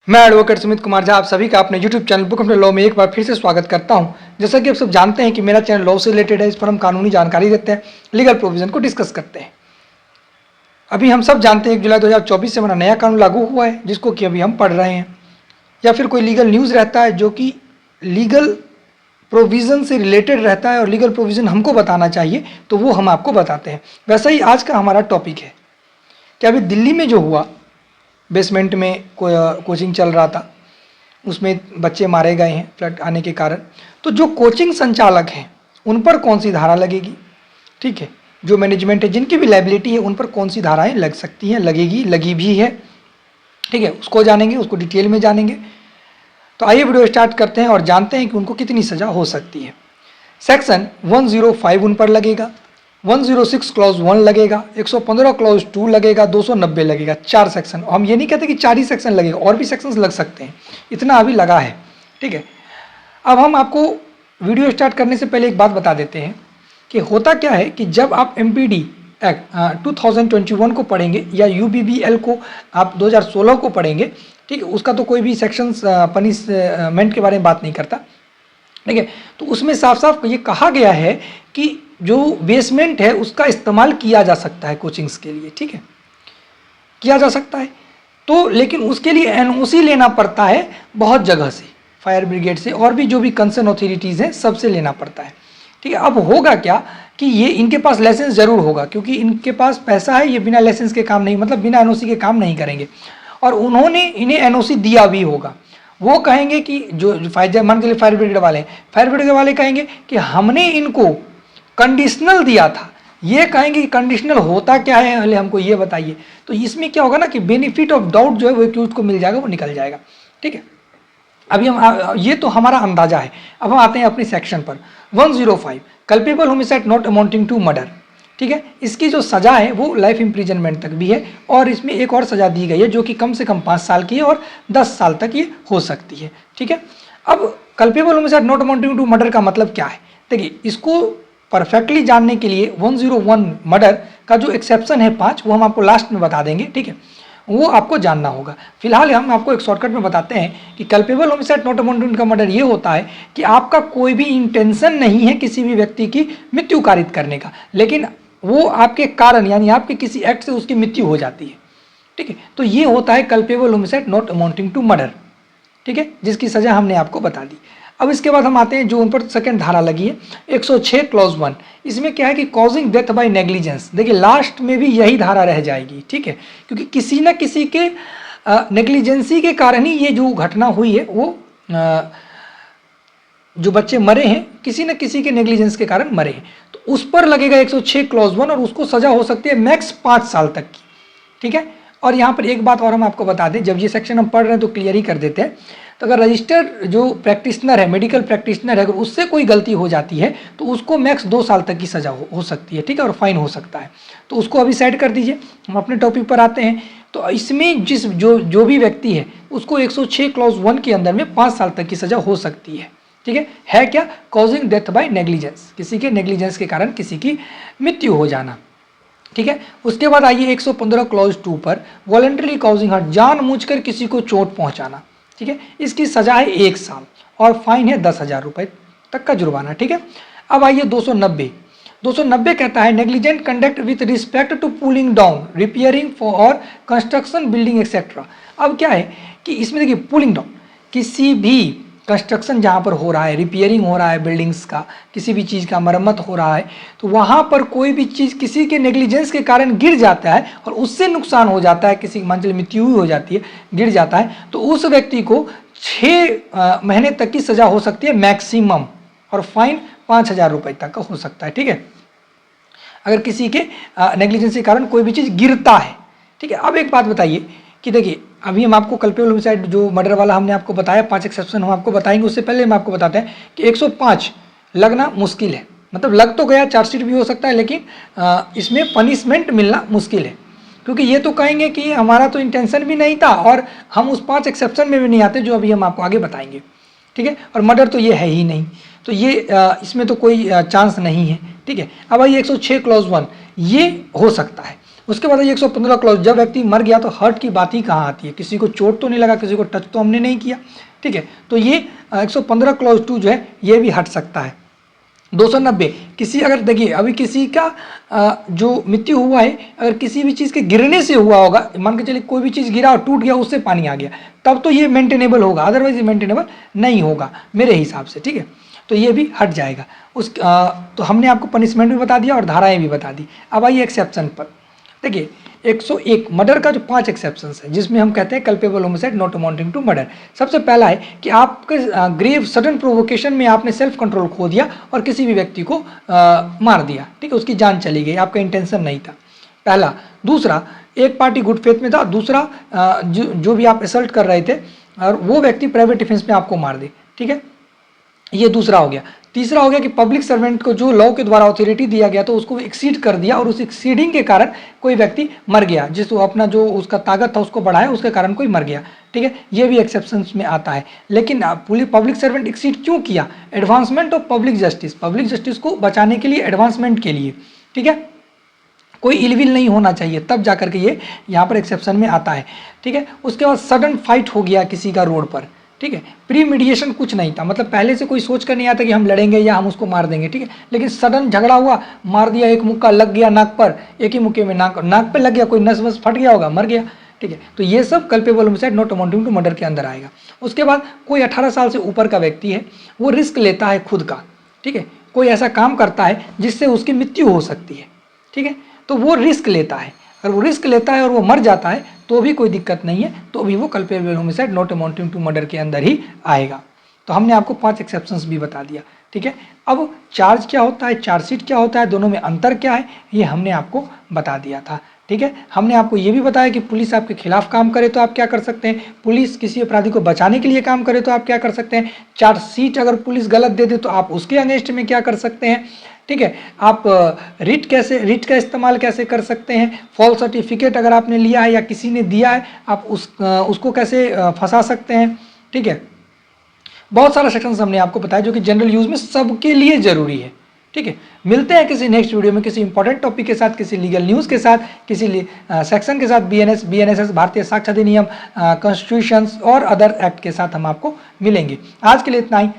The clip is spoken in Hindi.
मैं एडवोकेट सुमित कुमार झा आप सभी का अपने YouTube channel book of law में एक बार फिर से स्वागत करता हूं। जैसा कि आप सब जानते हैं कि मेरा चैनल लॉ से रिलेटेड है। इस पर हम कानूनी जानकारी देते हैं, लीगल प्रोविजन को डिस्कस करते हैं। अभी हम सब जानते हैं 1 जुलाई 2024 से हमारा नया कानून लागू हुआ है, जिसको कि अभी हम पढ़ रहे हैं। या फिर कोई लीगल न्यूज़ रहता है जो कि लीगल प्रोविज़न से रिलेटेड रहता है और लीगल प्रोविज़न हमको बताना चाहिए, तो वो हम आपको बताते हैं। वैसा ही आज का हमारा टॉपिक है कि अभी दिल्ली में जो हुआ, बेसमेंट में कोचिंग चल रहा था, उसमें बच्चे मारे गए हैं फ्लड आने के कारण। तो जो कोचिंग संचालक हैं उन पर कौन सी धारा लगेगी, ठीक है, जो मैनेजमेंट है जिनकी भी लायबिलिटी है उन पर कौन सी धाराएं लग सकती हैं, लगेगी, लगी भी है, ठीक है, उसको जानेंगे, उसको डिटेल में जानेंगे। तो आइए वीडियो स्टार्ट करते हैं और जानते हैं कि उनको कितनी सज़ा हो सकती है। सेक्शन 105 उन पर लगेगा, 106 क्लॉज 1 लगेगा, 115 क्लॉज 2 लगेगा, 290 लगेगा। 4 सेक्शन। हम ये नहीं कहते कि 4 ही सेक्शन लगेगा, और भी सेक्शंस लग सकते हैं, इतना अभी लगा है, ठीक है। अब हम आपको वीडियो स्टार्ट करने से पहले एक बात बता देते हैं कि होता क्या है कि जब आप MPD एक्ट 2021 को पढ़ेंगे या UBBL को आप 2016 को पढ़ेंगे, ठीक है, उसका तो कोई भी सेक्शंस पनिशमेंट के बारे में बात नहीं करता, ठीक है। तो उसमें साफ साफ ये कहा गया है कि जो बेसमेंट है उसका इस्तेमाल किया जा सकता है कोचिंग्स के लिए, ठीक है, किया जा सकता है। तो लेकिन उसके लिए NOC लेना पड़ता है बहुत जगह से, फायर ब्रिगेड से, और भी जो भी कंसर्न अथॉरिटीज़ हैं सबसे लेना पड़ता है, ठीक है। अब होगा क्या कि ये इनके पास लाइसेंस ज़रूर होगा, क्योंकि इनके पास पैसा है, ये बिना लाइसेंस के काम नहीं, मतलब बिना NOC के काम नहीं करेंगे। और उन्होंने इन्हें NOC दिया भी होगा। वो कहेंगे कि जो मान के लिए फायर ब्रिगेड वाले हैं, फायर ब्रिगेड वाले कहेंगे कि हमने इनको कंडीशनल दिया था। ये कहेंगे कि कंडीशनल होता क्या है, पहले हमको ये बताइए। तो इसमें क्या होगा ना कि बेनिफिट ऑफ डाउट जो है वो एक्यूज को मिल जाएगा, वो निकल जाएगा, ठीक है। अभी हम ये तो हमारा अंदाजा है। अब हम आते हैं अपने सेक्शन पर। 105 culpable homicide not amounting to murder, ठीक है। इसकी जो सज़ा है वो लाइफ इम्प्रिजनमेंट तक भी है, और इसमें एक और सज़ा दी गई है जो कि कम से कम 5 साल की है और 10 साल तक ये हो सकती है, ठीक है। अब culpable homicide not amounting to murder का मतलब क्या है, देखिए, इसको परफेक्टली जानने के लिए 101 मर्डर का जो एक्सेप्शन है 5, वो हम आपको लास्ट में बता देंगे, ठीक है, वो आपको जानना होगा। फिलहाल हम आपको एक शॉर्टकट में बताते हैं कि कल्पेबल होमिसाइड नॉट अमाउंटिंग का मर्डर ये होता है कि आपका कोई भी इंटेंशन नहीं है किसी भी व्यक्ति की मृत्यु कारित करने का, लेकिन वो आपके कारण यानी आपके किसी एक्ट से उसकी मृत्यु हो जाती है, ठीक है। तो ये होता है culpable homicide not amounting to murder, ठीक है, जिसकी सज़ा हमने आपको बता दी। अब इसके बाद हम आते हैं जो उन पर सेकंड धारा लगी है 106 क्लॉज 1। इसमें क्या है कि कॉजिंग डेथ बाय नेग्लिजेंस, देखिए लास्ट में भी यही धारा रह जाएगी, ठीक है, क्योंकि किसी न किसी के नेग्लिजेंसी के कारण ही ये जो घटना हुई है, वो जो बच्चे मरे हैं किसी न किसी के नेग्लिजेंस के कारण मरे हैं, तो उस पर लगेगा 106 क्लॉज 1 और उसको सजा हो सकती है मैक्स 5 साल तक की, ठीक है। और यहाँ पर एक बात और हम आपको बता दें, जब ये सेक्शन हम पढ़ रहे हैं तो क्लियर ही कर देते हैं। तो अगर रजिस्टर्ड जो प्रैक्टिशनर है, मेडिकल प्रैक्टिशनर है, अगर उससे कोई गलती हो जाती है तो उसको मैक्स 2 साल तक की सज़ा हो सकती है, ठीक है, और फाइन हो सकता है। तो उसको अभी साइड कर दीजिए, हम अपने टॉपिक पर आते हैं। तो इसमें जो भी व्यक्ति है उसको 106 क्लॉज 1 के अंदर में 5 साल तक की सज़ा हो सकती है, ठीक है क्या, कॉजिंग डेथ बाय नेग्लिजेंस, किसी के नेग्लिजेंस के कारण किसी की मृत्यु हो जाना, ठीक है। उसके बाद आइए 115 क्लॉज 2 पर वॉलंटरी कॉजिंग हार्ट, जानबूझकर किसी को चोट पहुंचाना, ठीक है, इसकी सजा है 1 साल और फाइन है 10,000 रुपये तक का जुर्माना, ठीक है। अब आइए 290 कहता है negligent conduct with respect to pulling down, repairing for और कंस्ट्रक्शन बिल्डिंग एक्सेट्रा। अब क्या है कि इसमें देखिए, पुलिंग डाउन, किसी भी कंस्ट्रक्शन जहाँ पर हो रहा है, रिपेयरिंग हो रहा है बिल्डिंग्स का, किसी भी चीज़ का मरम्मत हो रहा है, तो वहाँ पर कोई भी चीज़ किसी के नेग्लिजेंस के कारण गिर जाता है और उससे नुकसान हो जाता है, किसी मंजिल मृत्यु हो जाती है, गिर जाता है, तो उस व्यक्ति को 6 महीने तक की सज़ा हो सकती है मैक्सिमम, और फाइन 5,000 रुपये तक का हो सकता है, ठीक है, अगर किसी के नेग्लिजेंस के कारण कोई भी चीज़ गिरता है, ठीक है। अब एक बात बताइए कि देखिए, अभी हम आपको कल्पेबल होमिसाइड जो मर्डर वाला हमने आपको बताया, 5 एक्सेप्शन हम आपको बताएंगे, उससे पहले हम आपको बताते हैं कि 105 लगना मुश्किल है, मतलब लग तो गया, चार्जशीट भी हो सकता है, लेकिन इसमें पनिशमेंट मिलना मुश्किल है, क्योंकि ये तो कहेंगे कि हमारा तो इंटेंशन भी नहीं था और हम उस 5 एक्सेप्शन में भी नहीं आते जो अभी हम आपको आगे बताएंगे, ठीक है। और मर्डर तो ये है ही नहीं, तो ये इसमें तो कोई चांस नहीं है, ठीक है। अब आइए 106 क्लॉज 1, ये हो सकता है। उसके बाद 115 क्लॉज, जब व्यक्ति मर गया तो हर्ट की बात ही कहाँ आती है, किसी को चोट तो नहीं लगा, किसी को टच तो हमने नहीं किया, ठीक है। तो ये 115 क्लॉज 2 जो है ये भी हट सकता है। 290, किसी अगर देखिए अभी किसी का जो मृत्यु हुआ है अगर किसी भी चीज़ के गिरने से हुआ होगा, मान के चलिए कोई भी चीज़ गिरा और टूट गया, उससे पानी आ गया, तब तो ये मेंटेनेबल होगा, अदरवाइज ये मेंटेनेबल नहीं होगा मेरे हिसाब से, ठीक है। तो ये भी हट जाएगा। तो हमने आपको पनिशमेंट भी बता दिया और धाराएं भी बता दी। अब आइए एक्सेप्शन पर। देखिए 101 मर्डर का जो 5 एक्सेप्शंस है जिसमें हम कहते हैं culpable homicide not amounting to murder. सबसे पहला है कि आपके ग्रेव सडन प्रोवोकेशन में आपने सेल्फ कंट्रोल खो दिया और किसी भी व्यक्ति को मार दिया, ठीक है, उसकी जान चली गई, आपका इंटेंशन नहीं था, पहला। दूसरा, एक पार्टी गुड फेथ में था, दूसरा जो भी आप असल्ट कर रहे थे और वो व्यक्ति प्राइवेट डिफेंस में आपको मार दे, ठीक है, ये दूसरा हो गया। तीसरा हो गया कि पब्लिक सर्वेंट को जो लॉ के द्वारा अथॉरिटी दिया गया तो उसको एक्सीड कर दिया और उस एक्सीडिंग के कारण कोई व्यक्ति मर गया, जिसको अपना जो उसका ताकत था उसको बढ़ाया, उसके कारण कोई मर गया, ठीक है, ये भी एक्सेप्शंस में आता है। लेकिन पब्लिक सर्वेंट एक्सीड क्यों किया? एडवांसमेंट ऑफ पब्लिक जस्टिस को बचाने के लिए, एडवांसमेंट के लिए, ठीक है, कोई इलविल नहीं होना चाहिए, तब जाकर के ये यहाँ पर एक्सेप्शन में आता है, ठीक है। उसके बाद सडन फाइट हो गया किसी का रोड पर, ठीक है, प्री मीडिएशन कुछ नहीं था, मतलब पहले से कोई सोच कर नहीं आता कि हम लड़ेंगे या हम उसको मार देंगे, ठीक है, लेकिन सडन झगड़ा हुआ, मार दिया, एक मुक्का लग गया नाक पर, एक ही मुक्के में नाक पे लग गया, कोई नस वस फट गया होगा, मर गया, ठीक है। तो ये सब culpable homicide not amounting to murder के अंदर आएगा। उसके बाद कोई 18 साल से ऊपर का व्यक्ति है, वो रिस्क लेता है खुद का, ठीक है, कोई ऐसा काम करता है जिससे उसकी मृत्यु हो सकती है, ठीक है, तो वो रिस्क लेता है, अगर वो रिस्क लेता है और वो मर जाता है तो भी कोई दिक्कत नहीं है, तो भी वो culpable homicide not amounting to murder के अंदर ही आएगा। तो हमने आपको 5 एक्सेप्शंस भी बता दिया, ठीक है। अब चार्ज क्या होता है, चार्जशीट क्या होता है, दोनों में अंतर क्या है, ये हमने आपको बता दिया था, ठीक है। हमने आपको ये भी बताया कि पुलिस आपके खिलाफ काम करे तो आप क्या कर सकते हैं, पुलिस किसी अपराधी को बचाने के लिए काम करे तो आप क्या कर सकते हैं, चार्जशीट अगर पुलिस गलत दे दे तो आप उसके अगेंस्ट में क्या कर सकते हैं, ठीक है। आप रिट का इस्तेमाल कैसे कर सकते हैं, फॉल्स सर्टिफिकेट अगर आपने लिया है या किसी ने दिया है आप उसको कैसे फंसा सकते हैं, ठीक है। बहुत सारा सेक्शंस हमने आपको बताया जो कि जनरल यूज में सबके लिए जरूरी है, ठीक है। मिलते हैं किसी नेक्स्ट वीडियो में किसी इंपॉर्टेंट टॉपिक के साथ, किसी लीगल न्यूज़ के साथ, किसी सेक्शन के साथ, BNSS भारतीय साक्ष्य अधिनियम, कॉन्स्टिट्यूशंस और अदर एक्ट के साथ हम आपको मिलेंगे। आज के लिए इतना ही।